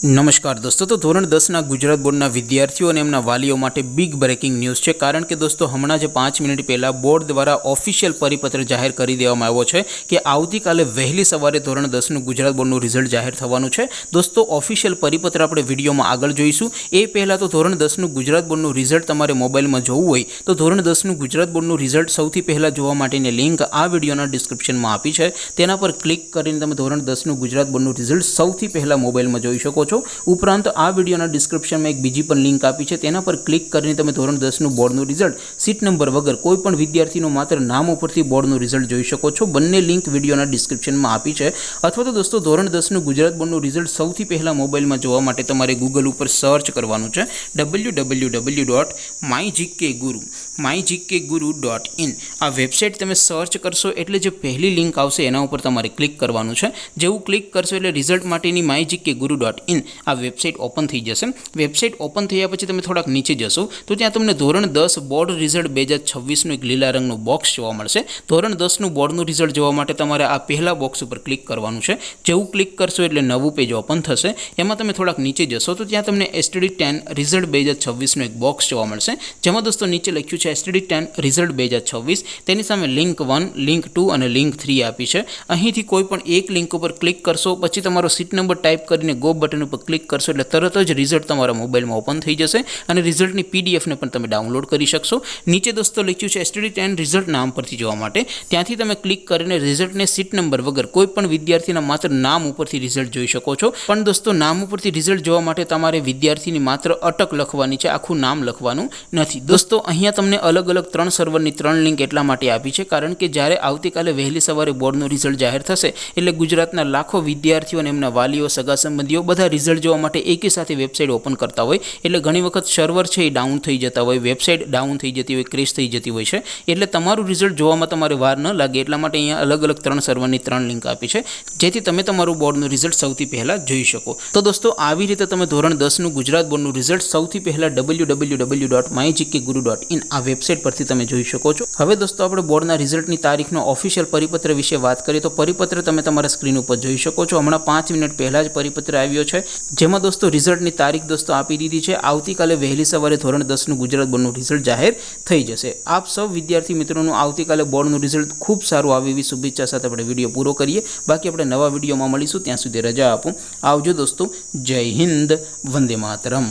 नमस्कार दोस्तों। तो ધોરણ 10 गुजरात बोर्डના વિદ્યાર્થીઓ અને એમના વાલીઓ માટે બિગ બ્રેકિંગ ન્યૂઝ છે, કારણ કે દોસ્તો હમણાં જ 5 મિનિટ પહેલાં બોર્ડ દ્વારા ઓફિશિયલ પરિપત્ર જાહેર કરી દેવામાં આવ્યો છે કે આવતીકાલે વહેલી સવારે ધોરણ 10નું ગુજરાત બોર્ડનું રિઝલ્ટ જાહેર થવાનું છે। દોસ્તો ઓફિશિયલ પરિપત્ર આપણે વિડીયોમાં આગળ જોઈશું। એ પહેલાં તો ધોરણ 10નું ગુજરાત બોર્ડનું રિઝલ્ટ તમારે મોબાઈલમાં જોવું હોય તો ધોરણ 10નું ગુજરાત બોર્ડનું રિઝલ્ટ સૌથી પહેલાં જોવા માટેની લિંક આ વિડીયોના ડિસ્ક્રિપ્શનમાં આપી છે। તેના પર ક્લિક કરીને તમે ધોરણ 10નું ગુજરાત બોર્ડનું રિઝલ્ટ સૌથી પહેલાં મોબાઈલમાં જોઈ શકો છો। ઉપરાંત આ વિડીયોના ડિસ્ક્રિપ્શનમાં એક બીજી પણ લિંક આપી છે, તેના પર ક્લિક કરીને તમે ધોરણ 10નું બોર્ડનું રિઝલ્ટ સીટ નંબર વગર કોઈ પણ વિદ્યાર્થીનું માત્ર નામ ઉપરથી બોર્ડનું રિઝલ્ટ જોઈ શકો છો। બંને લિંક વિડીયોના ડિસ્ક્રિપ્શનમાં આપી છે। અથવા તો દોસ્તો ધોરણ 10નું ગુજરાત બોર્ડનું રિઝલ્ટ સૌથી પહેલાં મોબાઈલમાં જોવા માટે તમારે ગૂગલ ઉપર સર્ચ કરવાનું છે www.mygkguru.in। આ વેબસાઇટ તમે સર્ચ કરશો એટલે જે પહેલી લિંક આવશે એના ઉપર તમારે ક્લિક કરવાનું છે। જેવું ક્લિક કરશો એટલે રિઝલ્ટ માટેની mygkguru.in આ વેબસાઇટ ઓપન થઈ જશે। વેબસાઇટ ઓપન થયા પછી તમે થોડાક નીચે જશો તો ત્યાં તમને ધોરણ 10 બોર્ડ રિઝલ્ટ 2026નું એક લીલા રંગનું બોક્સ જોવા મળશે। ધોરણ 10નું બોર્ડનું રિઝલ્ટ જોવા માટે તમારે આ પહેલા બોક્સ ઉપર ક્લિક કરવાનું છે। જેવું ક્લિક કરશો એટલે નવું પેજ ઓપન થશે। એમાં તમે થોડાક નીચે જશો તો ત્યાં તમને STD10 રિઝલ્ટ 2026નું એક બોક્સ જોવા મળશે, જેમાં દોસ્તો નીચે લખ્યું છે STD10 રિઝલ્ટ 2026। તેની સામે લિંક 1, લિંક 2 અને લિંક 3 આપી છે। અહીંથી કોઈ પણ એક લિંક ઉપર ક્લિક કરશો પછી તમારો સીટ નંબર ટાઈપ કરીને ગો બટન ઉપર ક્લિક કરશો એટલે તરત જ રિઝલ્ટ તમારા મોબાઈલમાં ઓપન થઈ જશે અને રિઝલ્ટની પીડીએફને પણ તમે ડાઉનલોડ કરી શકશો। નીચે દોસ્તો લખ્યું છે STD10 રિઝલ્ટ નામ પરથી જોવા માટે, ત્યાંથી તમે ક્લિક કરીને રિઝલ્ટને સીટ નંબર વગર કોઈ પણ વિદ્યાર્થીના માત્ર નામ ઉપરથી રિઝલ્ટ જોઈ શકો છો। પણ દોસ્તો નામ ઉપરથી રિઝલ્ટ જોવા માટે તમારે વિદ્યાર્થીની માત્ર અટક લખવાની છે, આખું નામ લખવાનું નથી। દોસ્તો અહીંયા તમને અલગ અલગ 3 સર્વરની 3 લિંક એટલા માટે આપી છે કારણ કે જ્યારે આવતીકાલે વહેલી સવારે બોર્ડનું રિઝલ્ટ જાહેર થશે એટલે ગુજરાતના લાખો વિદ્યાર્થીઓ અને એમના વાલીઓ, સગા સંબંધીઓ બધા રિઝલ્ટ જોવા માટે એકી સાથે વેબસાઇટ ઓપન કરતા હોય એટલે ઘણી વખત સર્વર છે એ ડાઉન થઈ જતા હોય, વેબસાઇટ ડાઉન થઈ જતી હોય, ક્રેશ થઈ જતી હોય છે। એટલે તમારું રિઝલ્ટ જોવામાં તમારે વાર ન લાગે એટલા માટે અહીંયા અલગ અલગ 3 સર્વરની 3 લિંક આપી છે, જેથી તમે તમારું બોર્ડનું રિઝલ્ટ સૌથી પહેલાં જોઈ શકો। તો દોસ્તો આવી રીતે તમે ધોરણ 10નું ગુજરાત બોર્ડનું રિઝલ્ટ સૌથી પહેલાં www.mygkguru.in આ વેબસાઇટ પરથી તમે જોઈ શકો છો। હવે દોસ્તો આપણે બોર્ડના રિઝલ્ટની તારીખનો ઓફિશિયલ પરિપત્ર વિશે વાત કરીએ તો પરિપત્ર તમે તમારા સ્ક્રીન ઉપર જોઈ શકો છો। હમણાં 5 મિનિટ પહેલાં જ પરિપત્ર આવ્યો છે, જેમાં દોસ્તો રિઝલ્ટની તારીખ દોસ્તો આપી દીધી છે। આવતીકાલે વહેલી સવારે ધોરણ 10નું ગુજરાત બોર્ડનું રિઝલ્ટ જાહેર થઈ જશે। આપ સૌ વિદ્યાર્થી મિત્રોનું આવતીકાલે બોર્ડનું રિઝલ્ટ ખૂબ સારું આવે એવી શુભેચ્છા સાથે આપણે વિડીયો પૂરો કરીએ। બાકી આપણે નવા વિડીયોમાં મળીશું, ત્યાં સુધી રજા આપો। આવજો દોસ્તો, જય હિન્દ, વંદે માતરમ।